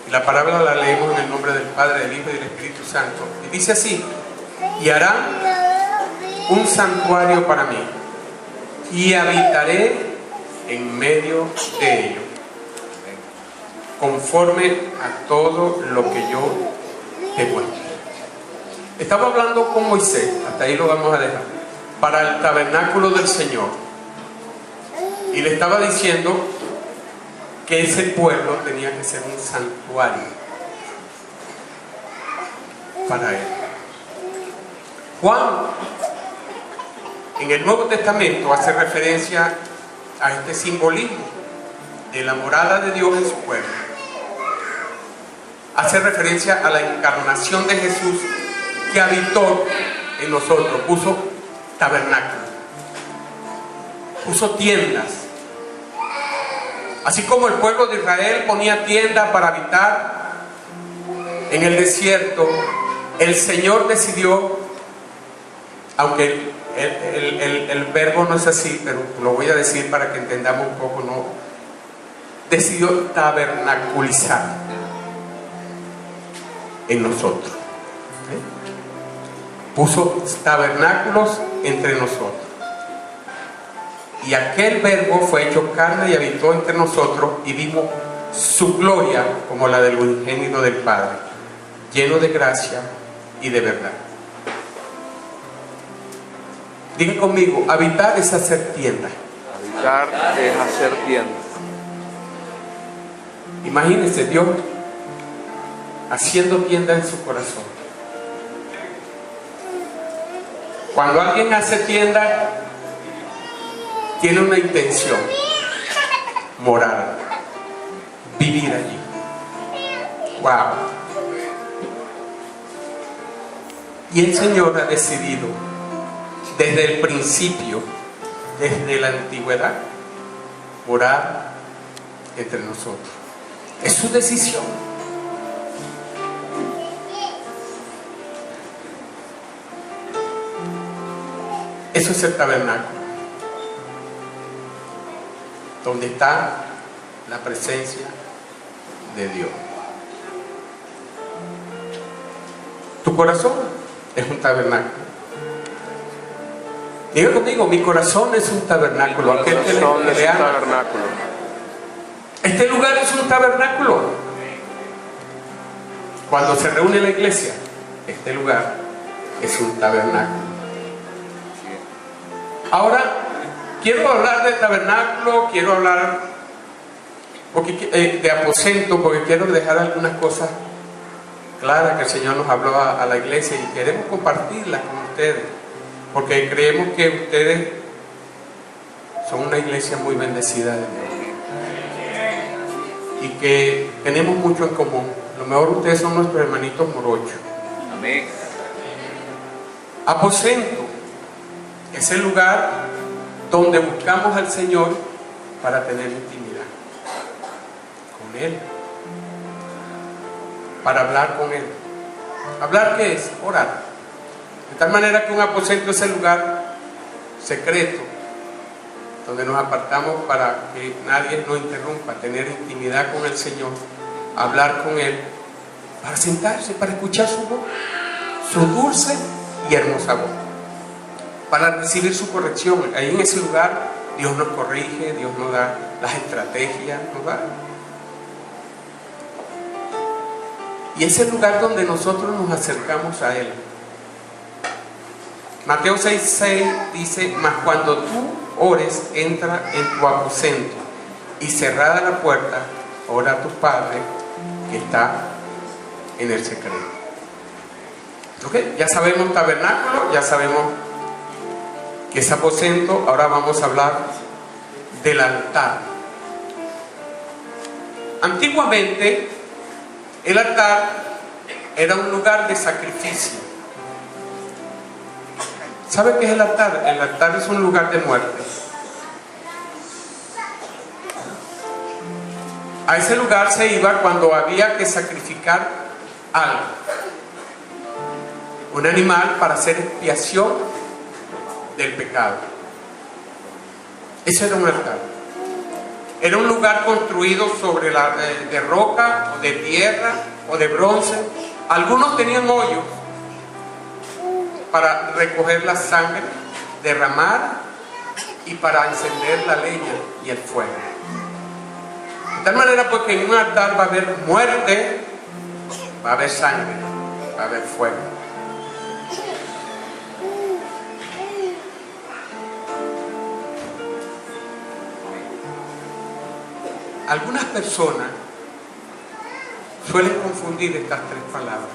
Y la palabra la leemos en el nombre del Padre, del Hijo y del Espíritu Santo. Y dice así: y harán un santuario para mí, y habitaré en medio de ellos, conforme a todo lo que yo te muestro. Estaba hablando con Moisés, hasta ahí lo vamos a dejar, para el tabernáculo del Señor. Y le estaba diciendo que ese pueblo tenía que ser un santuario para él. Juan, en el Nuevo Testamento, hace referencia a este simbolismo de la morada de Dios en su pueblo. Hace referencia a la encarnación de Jesús, que habitó en nosotros, puso tabernáculo, puso tiendas. Así como el pueblo de Israel ponía tiendas para habitar en el desierto, el Señor decidió, aunque el verbo no es así, pero lo voy a decir para que entendamos un poco, ¿no? Decidió tabernaculizar en nosotros. Puso tabernáculos entre nosotros. Y aquel verbo fue hecho carne y habitó entre nosotros, y vimos su gloria como la del unigénito del Padre, lleno de gracia y de verdad. Diga conmigo: habitar es hacer tienda. Habitar es hacer tienda. Imagínense Dios haciendo tienda en su corazón. Cuando alguien hace tienda, tiene una intención: morar, vivir allí. Wow. Y el Señor ha decidido desde el principio, desde la antigüedad, morar entre nosotros. Es su decisión. Eso es el tabernáculo, donde está la presencia de Dios. Tu corazón es un tabernáculo. Diga conmigo: mi corazón es un tabernáculo. Aquel que le ama. Este lugar es un tabernáculo. Cuando se reúne la iglesia, este lugar es un tabernáculo. Ahora, quiero hablar de tabernáculo, quiero hablar de aposento, porque quiero dejar algunas cosas claras que el Señor nos habló a la iglesia, y queremos compartirlas con ustedes, porque creemos que ustedes son una iglesia muy bendecida de Dios y que tenemos mucho en común. A lo mejor ustedes son nuestros hermanitos morochos. Amén. Aposento es el lugar donde buscamos al Señor para tener intimidad con Él, para hablar con Él. ¿Hablar qué es? Orar. De tal manera que un aposento es el lugar secreto donde nos apartamos para que nadie nos interrumpa, tener intimidad con el Señor, hablar con Él, para sentarse, para escuchar su voz, su dulce y hermosa voz, para recibir su corrección. Ahí en ese lugar Dios nos corrige, Dios nos da las estrategias, nos da. Y es el lugar donde nosotros nos acercamos a Él. Mateo 6:6 dice: mas cuando tú ores, entra en tu aposento, y cerrada la puerta, ora a tu Padre que está en el secreto. ¿Ok? Ya sabemos tabernáculo, ya sabemos que es aposento. Ahora vamos a hablar del altar. Antiguamente, el altar era un lugar de sacrificio. ¿Sabe qué es el altar? El altar es un lugar de muerte. A ese lugar se iba cuando había que sacrificar algo, un animal, para hacer expiación del pecado. Eso era un altar. Era un lugar construido sobre de roca, o de tierra, o de bronce. Algunos tenían hoyos para recoger la sangre, derramar y para encender la leña y el fuego. De tal manera pues que en un altar va a haber muerte, va a haber sangre, va a haber fuego. Algunas personas suelen confundir estas tres palabras: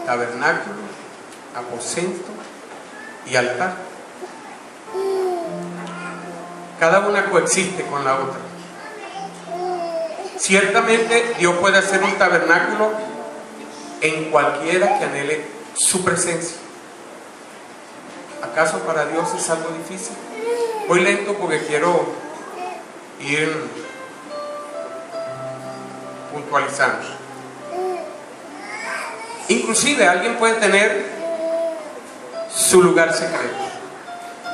tabernáculo, aposento y altar. Cada una coexiste con la otra. Ciertamente Dios puede hacer un tabernáculo en cualquiera que anhele su presencia. ¿Acaso para Dios es algo difícil? Voy lento porque quiero ir puntualizando. Inclusive alguien puede tener su lugar secreto,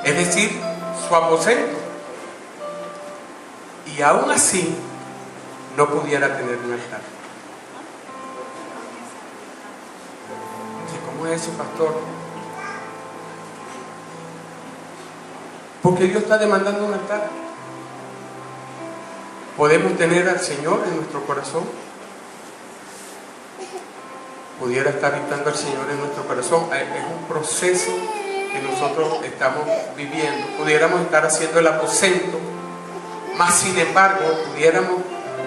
es decir, su aposento, y aún así no pudiera tener un altar. ¿Cómo es eso, pastor? Porque Dios está demandando un altar. ¿Podemos tener al Señor en nuestro corazón? ¿Pudiera estar habitando al Señor en nuestro corazón? Es un proceso que nosotros estamos viviendo. Pudiéramos estar haciendo el aposento, mas sin embargo pudiéramos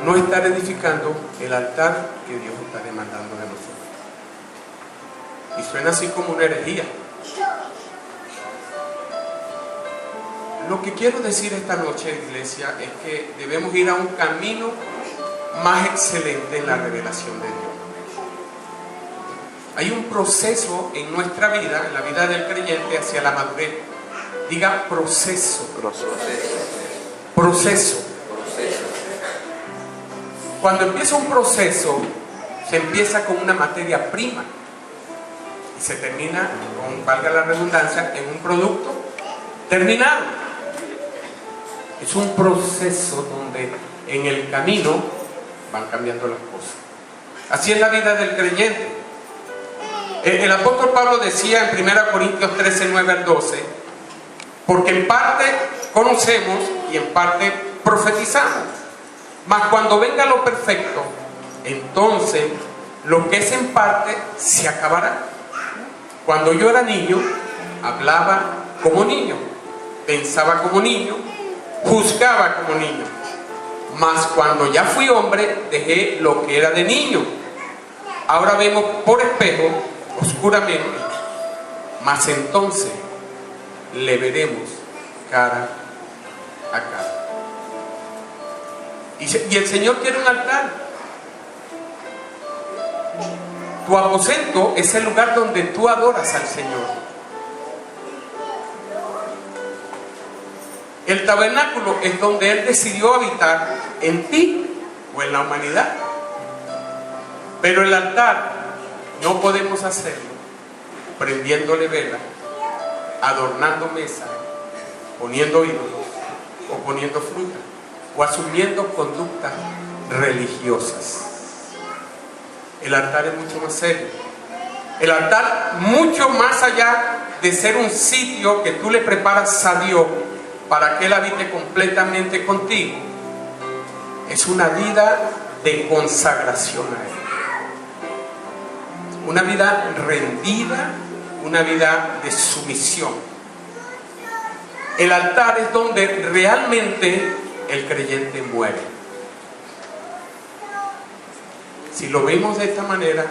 no estar edificando el altar que Dios está demandando de nosotros. Y suena así como una herejía. Lo que quiero decir esta noche, iglesia, es que debemos ir a un camino más excelente en la revelación de Dios. Hay un proceso en nuestra vida, en la vida del creyente, hacia la madurez. Diga proceso. Proceso. Cuando empieza un proceso, se empieza con una materia prima y se termina, con, valga la redundancia, en un producto terminado. Es un proceso donde en el camino van cambiando las cosas. Así es la vida del creyente. El apóstol Pablo decía en 1 Corintios 13, 9 al 12, porque en parte conocemos y en parte profetizamos, mas cuando venga lo perfecto, entonces lo que es en parte se acabará. Cuando yo era niño, hablaba como niño, pensaba como niño, juzgaba como niño, mas cuando ya fui hombre dejé lo que era de niño. Ahora vemos por espejo oscuramente, mas entonces le veremos cara a cara. Y el Señor quiere un altar. Tu aposento es el lugar donde tú adoras al Señor. El tabernáculo es donde Él decidió habitar en ti o en la humanidad. Pero el altar no podemos hacerlo prendiéndole vela, adornando mesa, poniendo ídolos o poniendo fruta o asumiendo conductas religiosas. El altar es mucho más serio. El altar, mucho más allá de ser un sitio que tú le preparas a Dios para que Él habite completamente contigo, es una vida de consagración a Él, una vida rendida, una vida de sumisión. El altar es donde realmente el creyente muere. Si lo vemos de esta manera,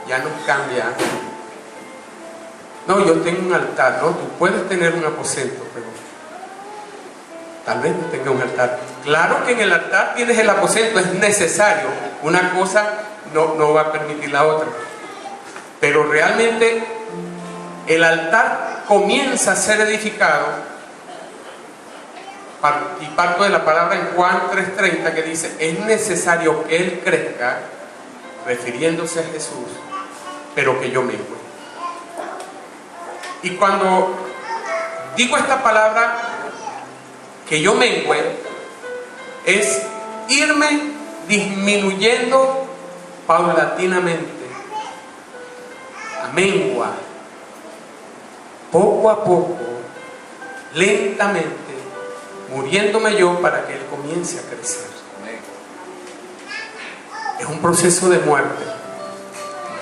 ya nos cambia. No, yo tengo un altar, no, tú puedes tener un aposento, pero tal vez no tenga un altar. Claro que en el altar tienes el aposento, es necesario. Una cosa no va a permitir la otra. Pero realmente el altar comienza a ser edificado, y parto de la palabra en Juan 3:30 que dice: es necesario que Él crezca, refiriéndose a Jesús, pero que yo mengue. Y cuando digo esta palabra, que yo mengue, es irme disminuyendo paulatinamente, a mengua, poco a poco, lentamente, muriéndome yo para que Él comience a crecer. Es un proceso de muerte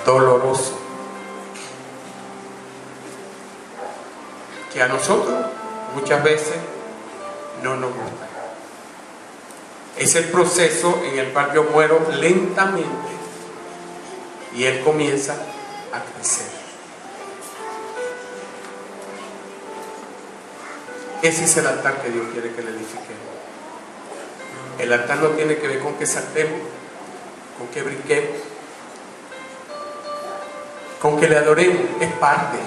doloroso que a nosotros muchas veces no nos gusta. Es el proceso en el cual yo muero lentamente y Él comienza a crecer. Ese es el altar que Dios quiere que le edifiquemos. El altar no tiene que ver con que saltemos, con que brinquemos, con que le adoremos. Es parte.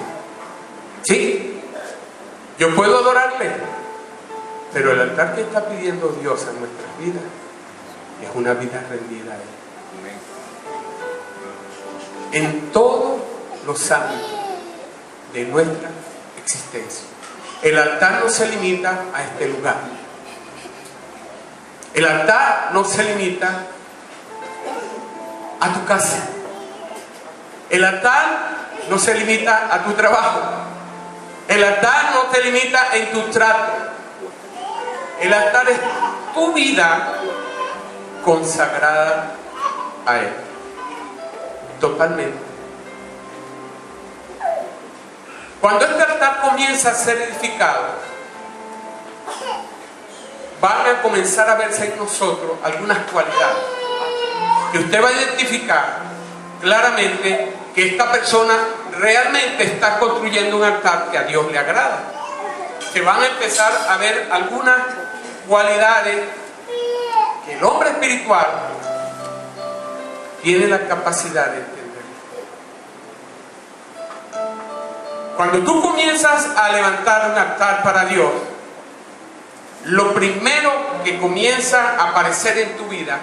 ¿Sí? Yo puedo adorarle, pero el altar que está pidiendo Dios en nuestras vidas es una vida rendida a Él. En todos los ámbitos de nuestra existencia. El altar no se limita a este lugar. El altar no se limita a tu casa. El altar no se limita a tu trabajo. El altar no te limita en tu trato. El altar es tu vida consagrada a Él. Totalmente. Cuando este altar comienza a ser edificado, van a comenzar a verse en nosotros algunas cualidades que usted va a identificar claramente que esta persona realmente está construyendo un altar que a Dios le agrada. Se van a empezar a ver algunas cualidades que el hombre espiritual tiene la capacidad de entender. Cuando tú comienzas a levantar un altar para Dios, lo primero que comienza a aparecer en tu vida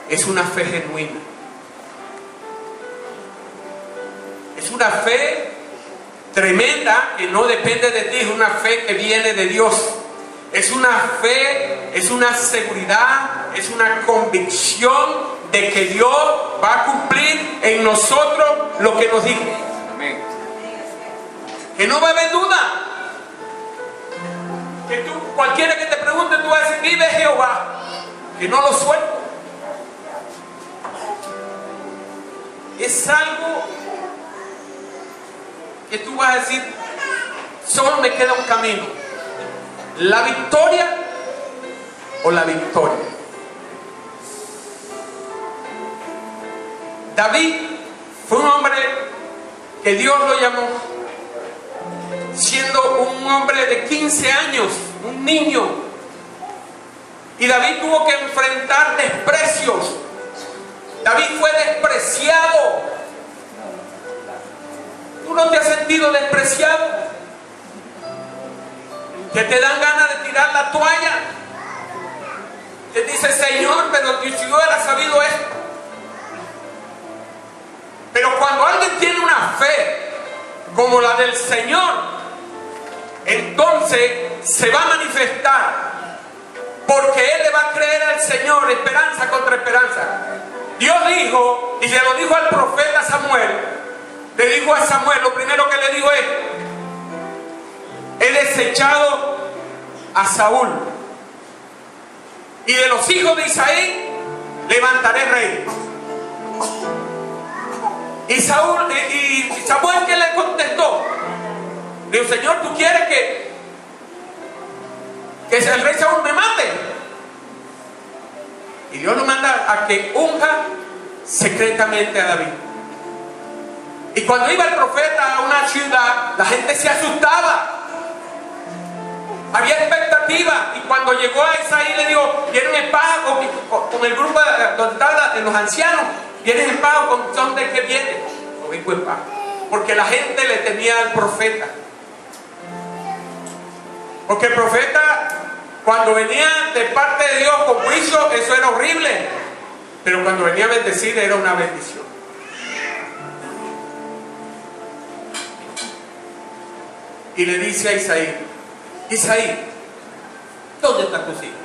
es una fe genuina. Es una fe tremenda que no depende de ti, es una fe que viene de Dios. Es una fe, es una seguridad, es una convicción de que Dios va a cumplir en nosotros lo que nos dijo. Amén. Que no va a haber duda. Que tú, cualquiera que te pregunte, tú vas a decir, vive Jehová, que no lo suelto. Es algo que tú vas a decir, solo me queda un camino: la victoria o la victoria. David fue un hombre que Dios lo llamó siendo un hombre de 15 años, un niño, y David tuvo que enfrentar desprecios. David fue despreciado. ¿Tú no te has sentido despreciado? Que te dan ganas de tirar la toalla. Te dice, Señor, pero si yo hubiera sabido esto. Pero cuando alguien tiene una fe como la del Señor, entonces se va a manifestar, porque Él le va a creer al Señor esperanza contra esperanza. Dios dijo, y se lo dijo al profeta Samuel, le dijo a Samuel, lo primero que le dijo es: he desechado a Saúl, y de los hijos de Isaí levantaré rey. Y Samuel, ¿qué le contestó? Dijo, Señor, ¿tú quieres que el rey Saúl me mate? Y Dios lo manda a que unja secretamente a David. Y cuando iba el profeta a una ciudad, la gente se asustaba. Había expectativa. Y cuando llegó a Isaí, le dijo, ¿vienen en paz con el grupo donde estaban los ancianos? ¿Vienen en paz con son de qué vienen? No vengo en paz. Porque la gente le temía al profeta. Porque el profeta, cuando venía de parte de Dios con juicio, eso era horrible. Pero cuando venía a bendecir, era una bendición. Y le dice a Isaí, Isaí, ¿dónde están tus hijos?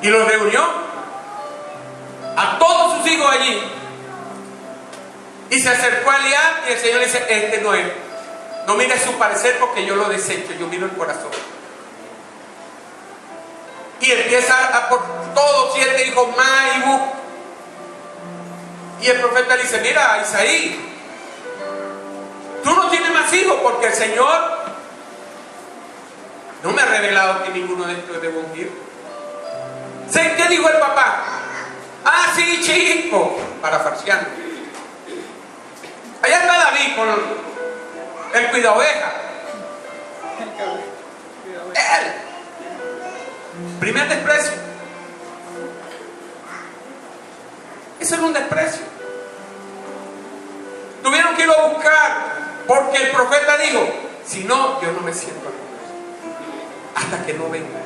Y los reunió a todos sus hijos allí. Y se acercó a Eliab y el Señor le dice, este no es. No mire su parecer porque yo lo desecho, yo miro el corazón. Y empieza a por todos 7 hijos más y busca. Y el profeta le dice, mira, Isaí, tú no tienes más hijos porque el Señor no me ha revelado que ninguno de estos debo ungir. ¿Qué dijo el papá? Ah, sí, chico, para farsearlo. Allá está David con el cuida oveja. Él. Primer desprecio. Eso era un desprecio. Tuvieron que irlo a buscar porque el profeta dijo, si no, yo no me siento a comer hasta que no venga.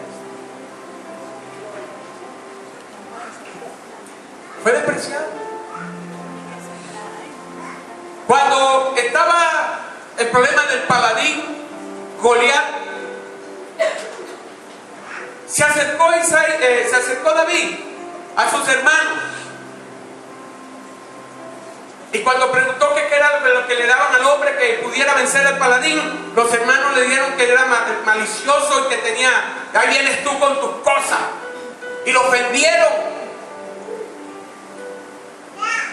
Fue despreciado. Cuando estaba el problema del paladín Goliat, se acercó David a sus hermanos. Y cuando preguntó qué era lo que le daban al hombre que pudiera vencer al paladín, los hermanos le dijeron que era malicioso y que tenía, ahí vienes tú con tus cosas. Y lo ofendieron.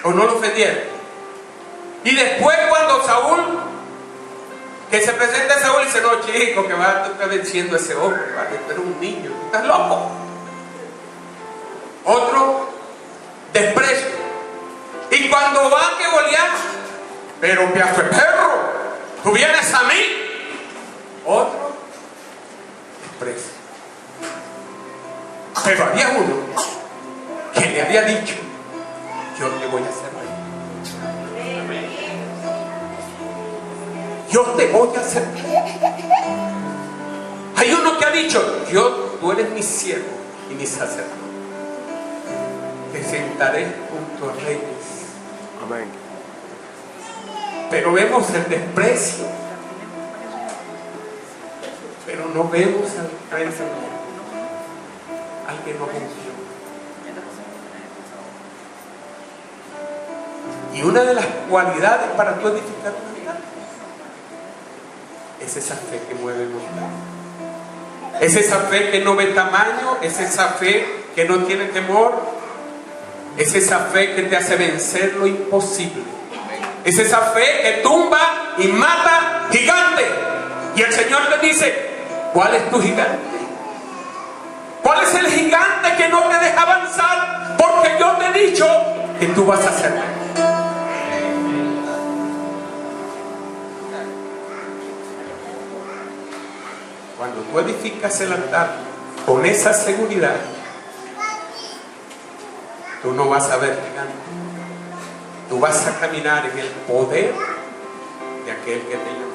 ¿O no lo ofendieron? Y después cuando Saúl, que se presenta a Saúl y dice, no chico, que va a estar venciendo a ese hombre, ¿vale? Tú eres un niño, tú estás loco. Otro desprecio. Y cuando va que Goliat, pero pedazo de perro, tú vienes a mí. Otro desprecio. Pero había uno que le había dicho, yo te voy a hacer rey. Yo te voy a hacer rey. Hay uno que ha dicho, tú eres mi siervo y mi sacerdote. Te sentaré junto a reyes. Amén. Pero vemos el desprecio. Pero no vemos al rey al que nos ungió. Y una de las cualidades para tú edificar una vida es esa fe que mueve montañas. Es esa fe que no ve tamaño, es esa fe que no tiene temor. Es esa fe que te hace vencer lo imposible. Es esa fe que tumba y mata gigantes. Y el Señor te dice, ¿cuál es tu gigante? ¿Cuál es el gigante que no te deja avanzar? Porque yo te he dicho que tú vas a hacerlo. Cuando tú edificas el altar con esa seguridad, tú no vas a ver gigante. Tú vas a caminar en el poder de aquel que te llama.